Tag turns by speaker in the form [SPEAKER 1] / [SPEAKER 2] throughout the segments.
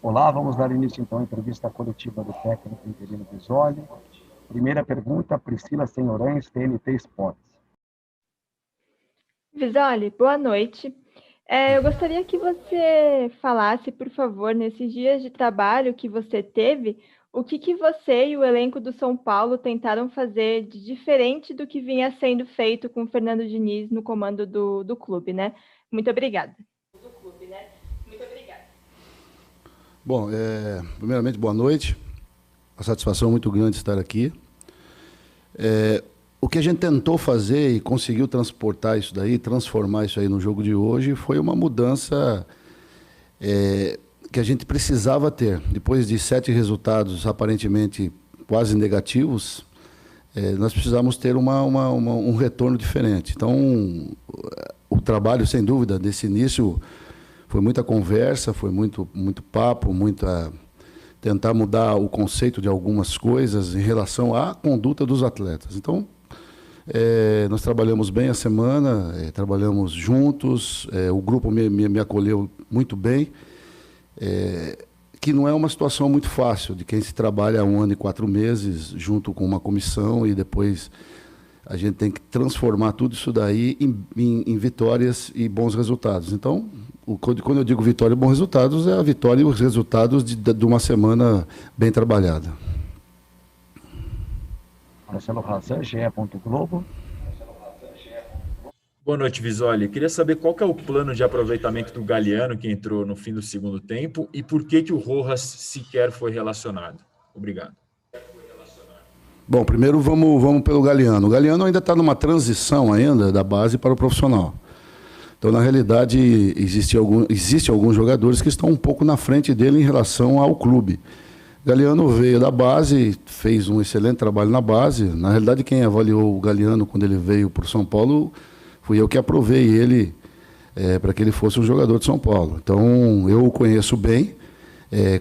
[SPEAKER 1] Olá, vamos dar início então à entrevista coletiva do técnico interino Visoli. Primeira pergunta, Priscila Senhorães, TNT Sports.
[SPEAKER 2] Visoli, boa noite. Eu gostaria que você falasse, por favor, nesses dias de trabalho que você teve, o que você e o elenco do São Paulo tentaram fazer de diferente do que vinha sendo feito com o Fernando Diniz no comando do clube, né? Muito obrigada.
[SPEAKER 3] Bom, primeiramente, boa noite. Uma satisfação muito grande estar aqui. O que a gente tentou fazer e conseguiu transportar isso daí, transformar isso aí no jogo de hoje, foi uma mudança que a gente precisava ter. Depois de 7 resultados aparentemente quase negativos, nós precisamos ter um retorno diferente. Então, o trabalho, sem dúvida, desse início foi muita conversa, foi muito papo, tentar mudar o conceito de algumas coisas em relação à conduta dos atletas. Então, nós trabalhamos bem a semana, trabalhamos juntos, o grupo me acolheu muito bem, que não é uma situação muito fácil, de quem se trabalha há 1 ano e 4 meses junto com uma comissão e depois a gente tem que transformar tudo isso daí em vitórias e bons resultados. Então, quando eu digo vitória e bons resultados, é a vitória e os resultados de uma semana bem trabalhada.
[SPEAKER 1] Marcelo Razan, GE. Globo.
[SPEAKER 4] Boa noite, Visoli. Queria saber qual que é o plano de aproveitamento do Galhardo, que entrou no fim do segundo tempo, e por que o Rojas sequer foi relacionado. Obrigado.
[SPEAKER 3] Bom, primeiro vamos pelo Galhardo. O Galhardo ainda está numa transição ainda da base para o profissional. Então, na realidade, existe alguns jogadores que estão um pouco na frente dele em relação ao clube. Galhardo veio da base, fez um excelente trabalho na base. Na realidade, quem avaliou o Galhardo quando ele veio para o São Paulo, fui eu que aprovei ele para que ele fosse um jogador de São Paulo. Então, eu o conheço bem,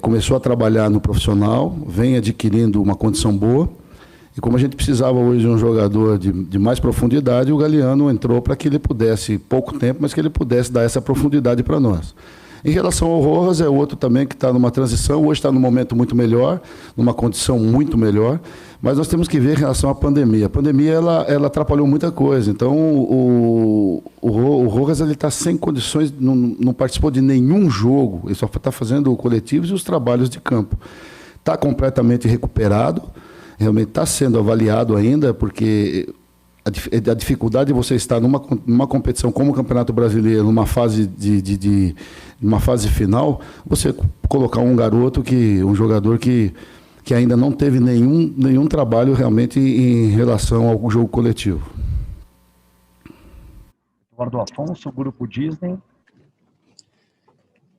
[SPEAKER 3] começou a trabalhar no profissional, vem adquirindo uma condição boa. E como a gente precisava hoje de um jogador de mais profundidade, o Galhardo entrou para que ele pudesse, pouco tempo, mas que ele pudesse dar essa profundidade para nós. Em relação ao Rojas, é outro também que está numa transição, hoje está num momento muito melhor, numa condição muito melhor, mas nós temos que ver em relação à pandemia. A pandemia, ela atrapalhou muita coisa, então o Rojas está sem condições, não participou de nenhum jogo, ele só está fazendo coletivos e os trabalhos de campo. Está completamente recuperado, realmente está sendo avaliado ainda, porque a dificuldade de você estar numa competição como o Campeonato Brasileiro, numa fase uma fase final, você colocar um jogador que ainda não teve nenhum trabalho realmente em relação ao jogo coletivo.
[SPEAKER 1] Eduardo Afonso, Grupo Disney.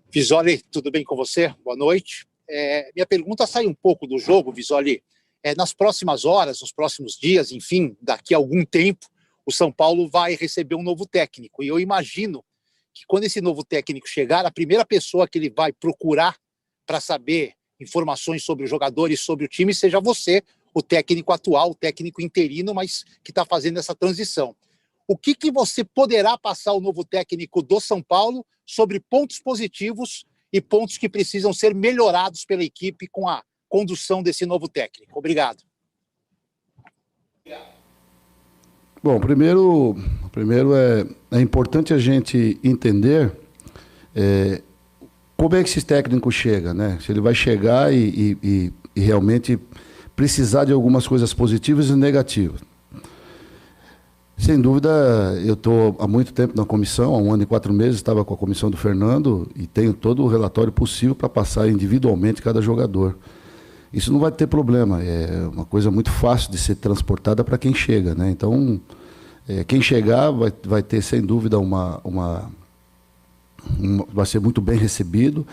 [SPEAKER 5] Visoli, tudo bem com você? Boa noite. Minha pergunta sai um pouco do jogo, Visoli. Nas próximas horas, nos próximos dias, enfim, daqui a algum tempo, o São Paulo vai receber um novo técnico. E eu imagino que quando esse novo técnico chegar, a primeira pessoa que ele vai procurar para saber informações sobre os jogadores, sobre o time, seja você, o técnico atual, o técnico interino, mas que está fazendo essa transição. O que você poderá passar ao novo técnico do São Paulo sobre pontos positivos e pontos que precisam ser melhorados pela equipe com a condução desse novo técnico? Obrigado.
[SPEAKER 3] Bom, primeiro é importante a gente entender como é que esse técnico chega, né? Se ele vai chegar e realmente precisar de algumas coisas positivas e negativas. Sem dúvida, eu estou há muito tempo na comissão, há 1 ano e 4 meses estava com a comissão do Fernando e tenho todo o relatório possível para passar individualmente cada jogador. Isso não vai ter problema, é uma coisa muito fácil de ser transportada para quem chega, né? Então, quem chegar vai ter, sem dúvida, vai ser muito bem recebido.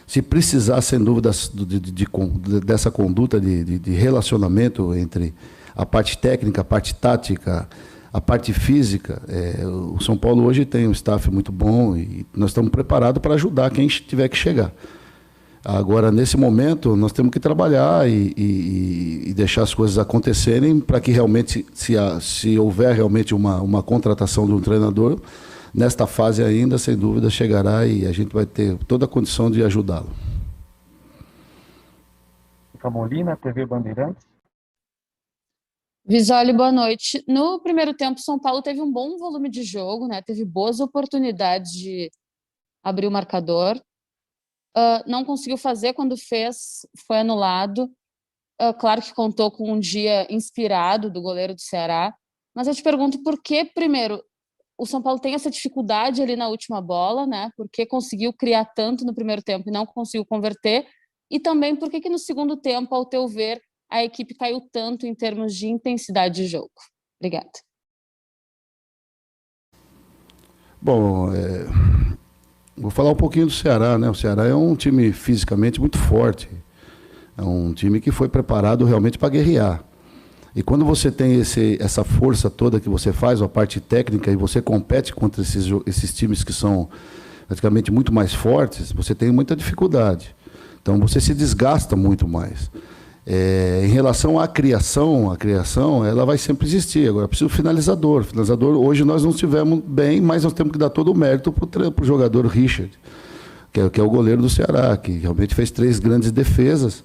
[SPEAKER 3] Se precisar, sem dúvida, dessa conduta de relacionamento entre a parte técnica, a parte tática, a parte física, o São Paulo hoje tem um staff muito bom e nós estamos preparados para ajudar quem tiver que chegar. Agora, nesse momento, nós temos que trabalhar e deixar as coisas acontecerem para que realmente, se houver realmente uma contratação de um treinador, nesta fase ainda, sem dúvida, chegará e a gente vai ter toda a condição de ajudá-lo.
[SPEAKER 1] Mônica Molina, TV Bandeirantes.
[SPEAKER 6] Visoli, boa noite. No primeiro tempo, São Paulo teve um bom volume de jogo, né? Teve boas oportunidades de abrir o marcador. Não conseguiu fazer, quando fez, foi anulado. Claro que contou com um dia inspirado do goleiro do Ceará. Mas eu te pergunto por que, primeiro, o São Paulo tem essa dificuldade ali na última bola, né? Por que conseguiu criar tanto no primeiro tempo e não conseguiu converter? E também por que no segundo tempo, ao teu ver, a equipe caiu tanto em termos de intensidade de jogo? Obrigada.
[SPEAKER 3] Bom, vou falar um pouquinho do Ceará, né? O Ceará é um time fisicamente muito forte. É um time que foi preparado realmente para guerrear. E quando você tem essa força toda que você faz, a parte técnica, e você compete contra esses times que são praticamente muito mais fortes, você tem muita dificuldade. Então você se desgasta muito mais. Em relação à criação, a criação ela vai sempre existir. Agora, precisa do finalizador. O finalizador, hoje nós não estivemos bem, mas nós temos que dar todo o mérito para o jogador Richard, que é o goleiro do Ceará, que realmente fez 3 grandes defesas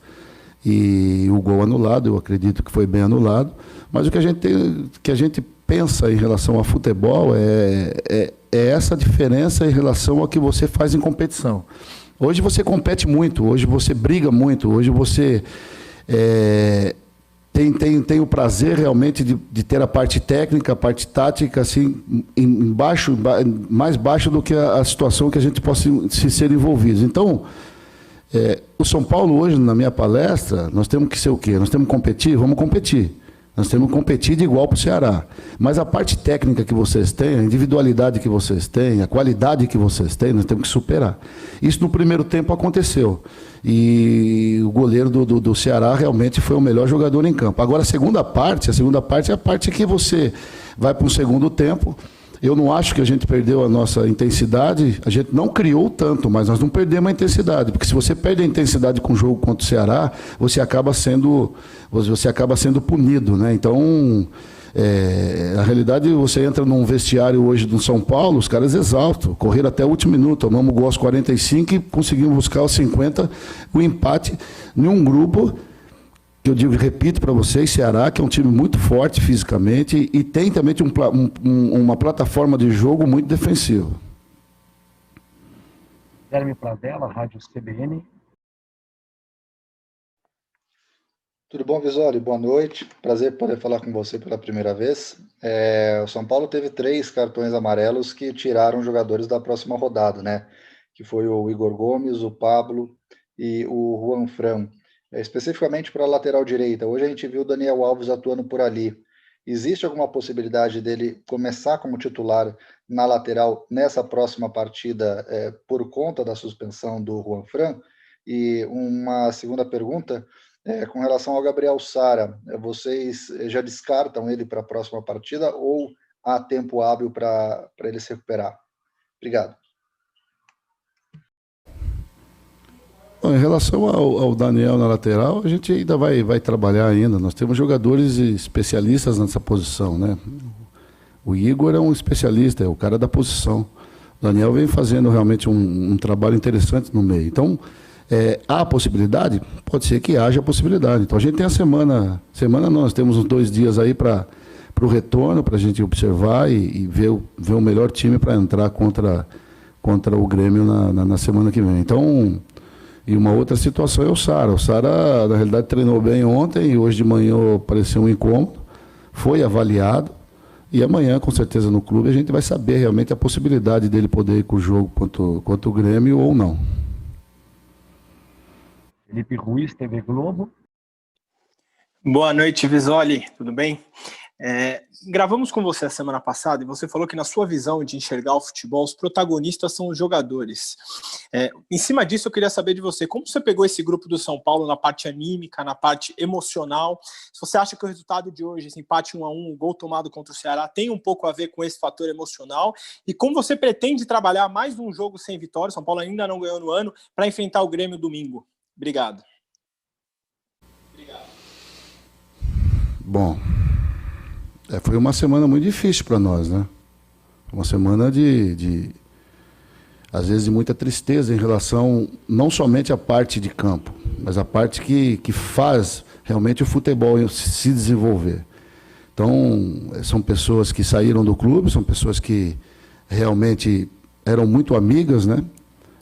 [SPEAKER 3] e o gol anulado, eu acredito que foi bem anulado. Mas o que a gente pensa em relação ao futebol é essa diferença em relação ao que você faz em competição. Hoje você compete muito, hoje você briga muito, hoje você tem o prazer realmente de ter a parte técnica, a parte tática, assim, mais baixo do que a situação que a gente possa se ser envolvido. Então, o São Paulo hoje, na minha palestra, nós temos que ser o quê? Nós temos que competir? Vamos competir. Nós temos que competir de igual para o Ceará. Mas a parte técnica que vocês têm, a individualidade que vocês têm, a qualidade que vocês têm, nós temos que superar. Isso no primeiro tempo aconteceu. E o goleiro do Ceará realmente foi o melhor jogador em campo. Agora, a segunda parte é a parte que você vai para o segundo tempo. Eu não acho que a gente perdeu a nossa intensidade, a gente não criou tanto, mas nós não perdemos a intensidade, porque se você perde a intensidade com o jogo contra o Ceará, você acaba sendo punido, né? Então, na realidade, você entra num vestiário hoje do São Paulo, os caras exaltam, correram até o último minuto, tomamos gol aos 45 e conseguimos buscar aos 50 o empate em um grupo que eu repito para vocês, Ceará, que é um time muito forte fisicamente e tem também uma plataforma de jogo muito defensiva.
[SPEAKER 1] Guilherme Pradella, Rádio CBN.
[SPEAKER 7] Tudo bom, Visoli? Boa noite. Prazer poder falar com você pela primeira vez. O São Paulo teve 3 cartões amarelos que tiraram jogadores da próxima rodada, né? Que foi o Igor Gomes, o Pablo e o Juan Fran. Especificamente para a lateral direita. Hoje a gente viu o Daniel Alves atuando por ali. Existe alguma possibilidade dele começar como titular na lateral nessa próxima partida por conta da suspensão do Juan Fran? E uma segunda pergunta, com relação ao Gabriel Sara, vocês já descartam ele para a próxima partida ou há tempo hábil para ele se recuperar? Obrigado.
[SPEAKER 3] Bom, em relação ao Daniel na lateral, a gente ainda vai trabalhar ainda. Nós temos jogadores especialistas nessa posição, né? O Igor é um especialista, é o cara da posição. O Daniel vem fazendo realmente um trabalho interessante no meio. Então, há a possibilidade? Pode ser que haja a possibilidade. Então, a gente tem a semana não, nós temos uns 2 dias aí para o retorno, para a gente observar e ver o melhor time para entrar contra o Grêmio na semana que vem. Então, e uma outra situação é o Sara. O Sara, na realidade, treinou bem ontem e hoje de manhã apareceu um incômodo, foi avaliado e amanhã, com certeza, no clube, a gente vai saber realmente a possibilidade dele poder ir com o jogo contra o Grêmio ou não.
[SPEAKER 1] Felipe Ruiz, TV Globo.
[SPEAKER 8] Boa noite, Visoli, tudo bem? Gravamos com você a semana passada e você falou que na sua visão de enxergar o futebol, os protagonistas são os jogadores. Em cima disso, eu queria saber de você, como você pegou esse grupo do São Paulo na parte anímica, na parte emocional? Se você acha que o resultado de hoje, esse empate 1-1, o gol tomado contra o Ceará, tem um pouco a ver com esse fator emocional? E como você pretende trabalhar mais um jogo sem vitória, o São Paulo ainda não ganhou no ano, para enfrentar o Grêmio domingo? Obrigado.
[SPEAKER 3] Bom, foi uma semana muito difícil para nós, né? Uma semana às vezes, de muita tristeza em relação não somente à parte de campo, mas a parte que faz realmente o futebol se desenvolver. Então, são pessoas que saíram do clube, são pessoas que realmente eram muito amigas, né?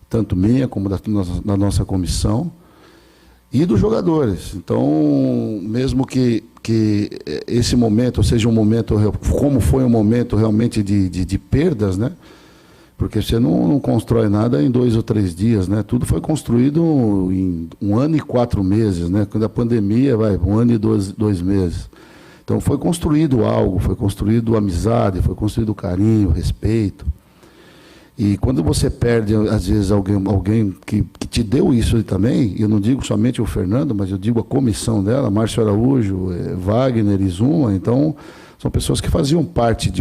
[SPEAKER 3] Tanto minha como da nossa comissão, e dos jogadores. Então, mesmo que esse momento seja um momento, como foi um momento realmente de perdas, né? Porque você não constrói nada em 2 ou 3 dias, né? Tudo foi construído em 1 ano e 4 meses, né? Quando a pandemia, 1 ano e 2 meses. Então foi construído algo, foi construído amizade, foi construído carinho, respeito. E quando você perde, às vezes, alguém que te deu isso também, eu não digo somente o Fernando, mas eu digo a comissão dela, Márcio Araújo, Wagner e Zuma, então são pessoas que faziam parte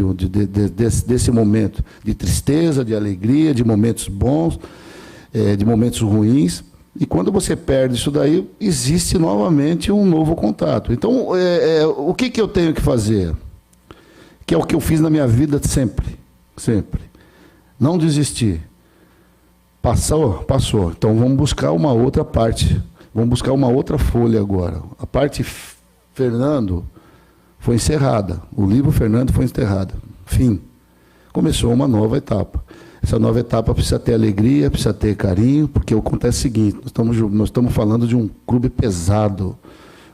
[SPEAKER 3] desse momento de tristeza, de alegria, de momentos bons, de momentos ruins. E quando você perde isso daí, existe novamente um novo contato. Então, o que eu tenho que fazer? Que é o que eu fiz na minha vida sempre, sempre. Não desistir. Passou. Então vamos buscar uma outra parte. Vamos buscar uma outra folha agora. A parte Fernando foi encerrada. O livro Fernando foi encerrado. Fim. Começou uma nova etapa. Essa nova etapa precisa ter alegria, precisa ter carinho, porque acontece o seguinte, nós estamos falando de um clube pesado.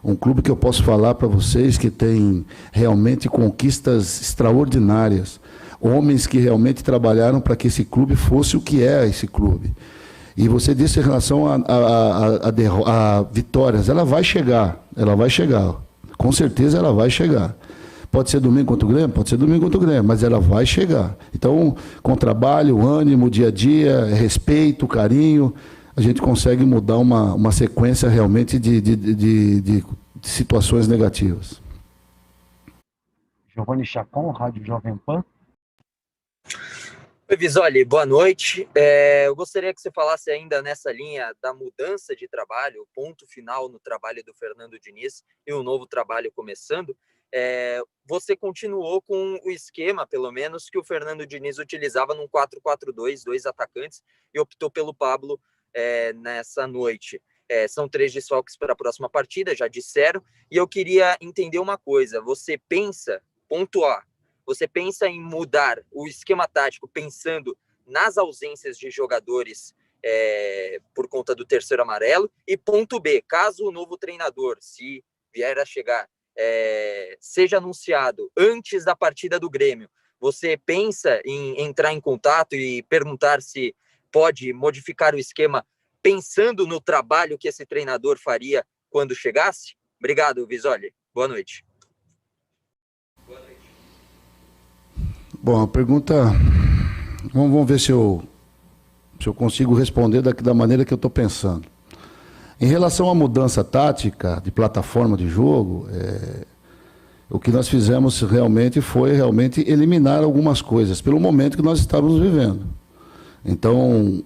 [SPEAKER 3] Um clube que eu posso falar para vocês que tem realmente conquistas extraordinárias. Homens que realmente trabalharam para que esse clube fosse o que é esse clube. E você disse em relação a vitórias, ela vai chegar. Com certeza ela vai chegar. Pode ser domingo contra o Grêmio? Pode ser domingo contra o Grêmio, mas ela vai chegar. Então, com trabalho, ânimo, dia a dia, respeito, carinho, a gente consegue mudar uma sequência realmente de situações negativas.
[SPEAKER 1] Giovanni Chacon, Rádio Jovem Pan.
[SPEAKER 9] Oi, Visoli, boa noite. Eu gostaria que você falasse ainda nessa linha da mudança de trabalho, o ponto final no trabalho do Fernando Diniz e um novo trabalho começando. Você continuou com o esquema, pelo menos, que o Fernando Diniz utilizava num 4-4-2, 2 atacantes, e optou pelo Pablo nessa noite. São 3 desfalques para a próxima partida, já disseram, e eu queria entender uma coisa. Você pensa, ponto A, você pensa em mudar o esquema tático pensando nas ausências de jogadores por conta do terceiro amarelo, e ponto B, caso o novo treinador, se vier a chegar, seja anunciado antes da partida do Grêmio, você pensa em entrar em contato e perguntar se pode modificar o esquema pensando no trabalho que esse treinador faria quando chegasse? Obrigado, Visoli. Boa noite.
[SPEAKER 3] Bom, a pergunta... Vamos ver se eu consigo responder da maneira que eu estou pensando. Em relação à mudança tática, de plataforma de jogo, o que nós fizemos realmente foi eliminar algumas coisas, pelo momento que nós estávamos vivendo. Então,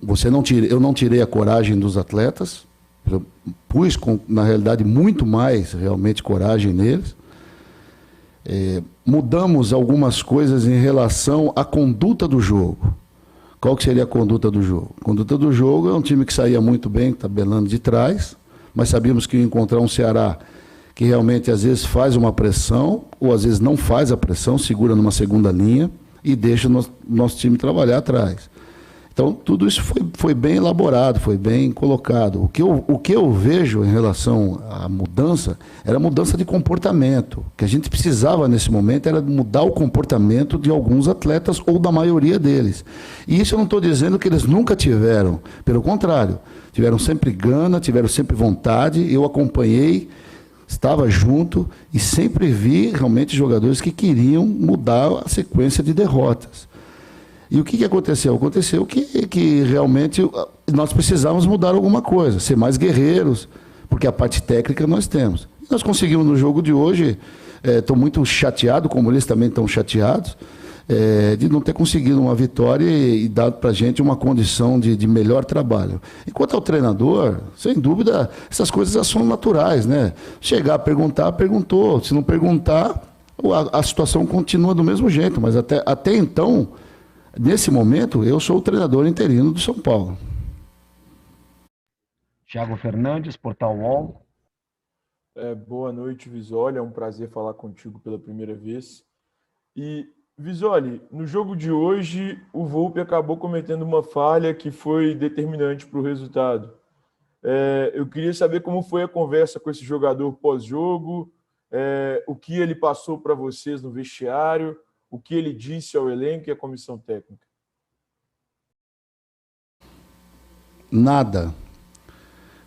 [SPEAKER 3] eu não tirei a coragem dos atletas, eu pus, na realidade, muito mais realmente coragem neles. Mudamos algumas coisas em relação à conduta do jogo. Qual que seria a conduta do jogo? A conduta do jogo é um time que saía muito bem, tabelando de trás, mas sabíamos que ia encontrar um Ceará que realmente às vezes faz uma pressão, ou às vezes não faz a pressão, segura numa segunda linha e deixa o nosso time trabalhar atrás. Então, tudo isso foi bem elaborado, foi bem colocado. O que eu vejo em relação à mudança era mudança de comportamento. O que a gente precisava nesse momento era mudar o comportamento de alguns atletas ou da maioria deles. E isso eu não estou dizendo que eles nunca tiveram. Pelo contrário, tiveram sempre gana, tiveram sempre vontade. Eu acompanhei, estava junto e sempre vi realmente jogadores que queriam mudar a sequência de derrotas. E o que aconteceu? Aconteceu que realmente nós precisávamos mudar alguma coisa, ser mais guerreiros, porque a parte técnica nós temos. E nós conseguimos no jogo de hoje, estou muito chateado, como eles também estão chateados, de não ter conseguido uma vitória e dado para a gente uma condição de melhor trabalho. Enquanto ao treinador, sem dúvida, essas coisas são naturais, né? Chegar, perguntar, perguntou. Se não perguntar, a situação continua do mesmo jeito, mas até então... Nesse momento, eu sou o treinador interino do São Paulo.
[SPEAKER 1] Tiago Fernandes, Portal UOL.
[SPEAKER 10] Boa noite, Visoli. É um prazer falar contigo pela primeira vez. E, Visoli, no jogo de hoje, o Volpi acabou cometendo uma falha que foi determinante para o resultado. Eu queria saber como foi a conversa com esse jogador pós-jogo, o que ele passou para vocês no vestiário, o que ele disse ao elenco e à comissão técnica.
[SPEAKER 3] Nada.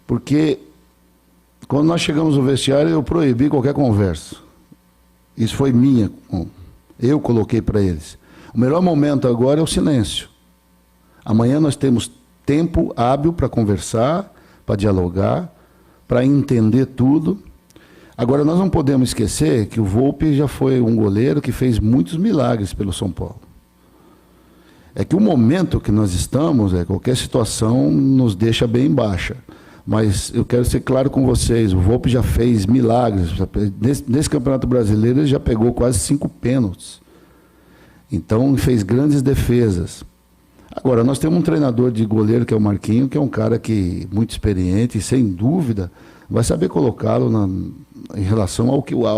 [SPEAKER 3] Porque quando nós chegamos no vestiário, eu proibi qualquer conversa. Isso foi minha. Eu coloquei para eles. O melhor momento agora é o silêncio. Amanhã nós temos tempo hábil para conversar, para dialogar, para entender tudo. Agora, nós não podemos esquecer que o Volpi já foi um goleiro que fez muitos milagres pelo São Paulo. É que o momento que nós estamos, qualquer situação nos deixa bem baixa. Mas eu quero ser claro com vocês, o Volpi já fez milagres. Nesse Campeonato Brasileiro ele já pegou quase 5 pênaltis. Então fez grandes defesas. Agora, nós temos um treinador de goleiro que é o Marquinho, que é um cara muito experiente e sem dúvida vai saber colocá-lo em relação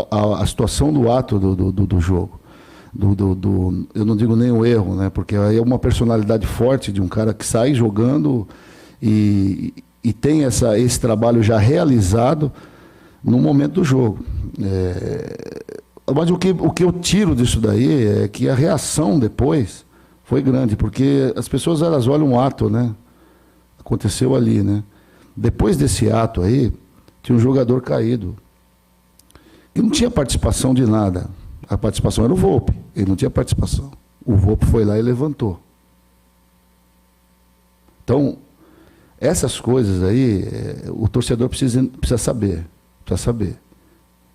[SPEAKER 3] à situação do ato do jogo. Eu não digo nem o erro, né? Porque aí é uma personalidade forte de um cara que sai jogando e tem esse trabalho já realizado no momento do jogo. Mas o que eu tiro disso daí é que a reação depois foi grande, porque as pessoas elas olham um ato, né? Aconteceu ali, né? Depois desse ato aí, tinha um jogador caído, que não tinha participação de nada. A participação era o Volpi, ele não tinha participação. O Volpi foi lá e levantou. Então, essas coisas aí, o torcedor precisa saber.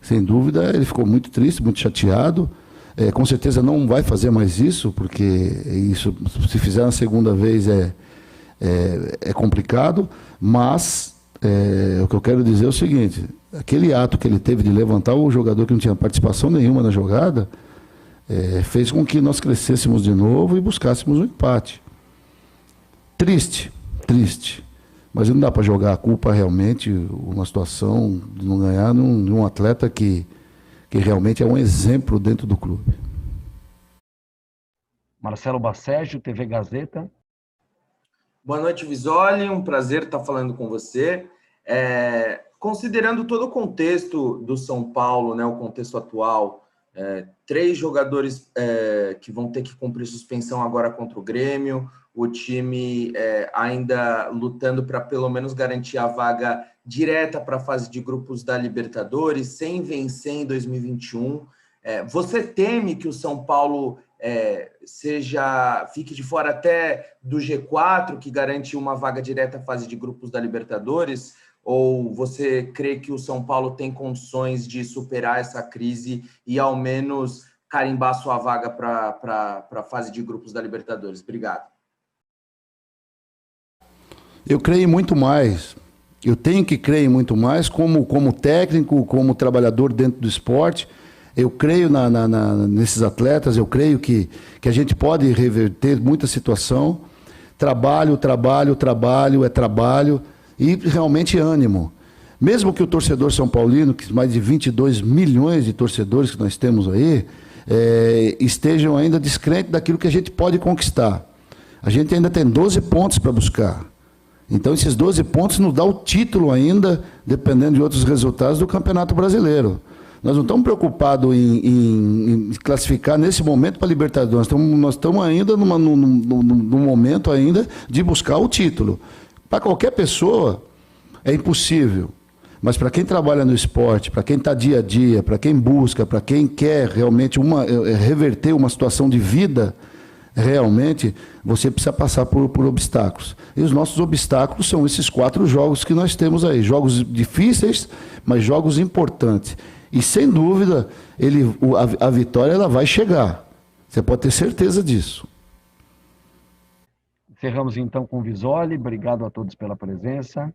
[SPEAKER 3] Sem dúvida, ele ficou muito triste, muito chateado. Com certeza não vai fazer mais isso, porque isso, se fizer uma segunda vez, é complicado. Mas o que eu quero dizer é o seguinte: aquele ato que ele teve de levantar o jogador que não tinha participação nenhuma na jogada, fez com que nós crescêssemos de novo e buscássemos um empate. Triste. Mas não dá para jogar a culpa realmente, uma situação de não ganhar num atleta que realmente é um exemplo dentro do clube.
[SPEAKER 1] Marcelo Basségio, TV Gazeta.
[SPEAKER 11] Boa noite, Visoli. Um prazer estar falando com você. Considerando todo o contexto do São Paulo, né, o contexto atual, 3 jogadores que vão ter que cumprir suspensão agora contra o Grêmio, o time ainda lutando para pelo menos garantir a vaga direta para a fase de grupos da Libertadores, sem vencer em 2021. Você teme que o São Paulo fique de fora até do G4, que garante uma vaga direta à fase de grupos da Libertadores? Ou você crê que o São Paulo tem condições de superar essa crise e ao menos carimbar sua vaga para a fase de grupos da Libertadores? Obrigado.
[SPEAKER 3] Eu creio muito mais. Eu tenho que crer muito mais como técnico, como trabalhador dentro do esporte. Eu creio nesses atletas, eu creio que a gente pode reverter muita situação. Trabalho é trabalho e realmente ânimo. Mesmo que o torcedor são paulino, que mais de 22 milhões de torcedores que nós temos aí, estejam ainda descrentes daquilo que a gente pode conquistar. A gente ainda tem 12 pontos para buscar. Então, esses 12 pontos nos dá o título ainda, dependendo de outros resultados, do Campeonato Brasileiro. Nós não estamos preocupados em classificar nesse momento para a Libertadores. Nós estamos ainda num momento ainda de buscar o título. Para qualquer pessoa é impossível. Mas para quem trabalha no esporte, para quem está dia a dia, para quem busca, para quem quer realmente reverter uma situação de vida, realmente você precisa passar por obstáculos. E os nossos obstáculos são esses 4 jogos que nós temos aí. Jogos difíceis, mas jogos importantes. E sem dúvida, a vitória ela vai chegar. Você pode ter certeza disso.
[SPEAKER 1] Encerramos então com o Visoli. Obrigado a todos pela presença.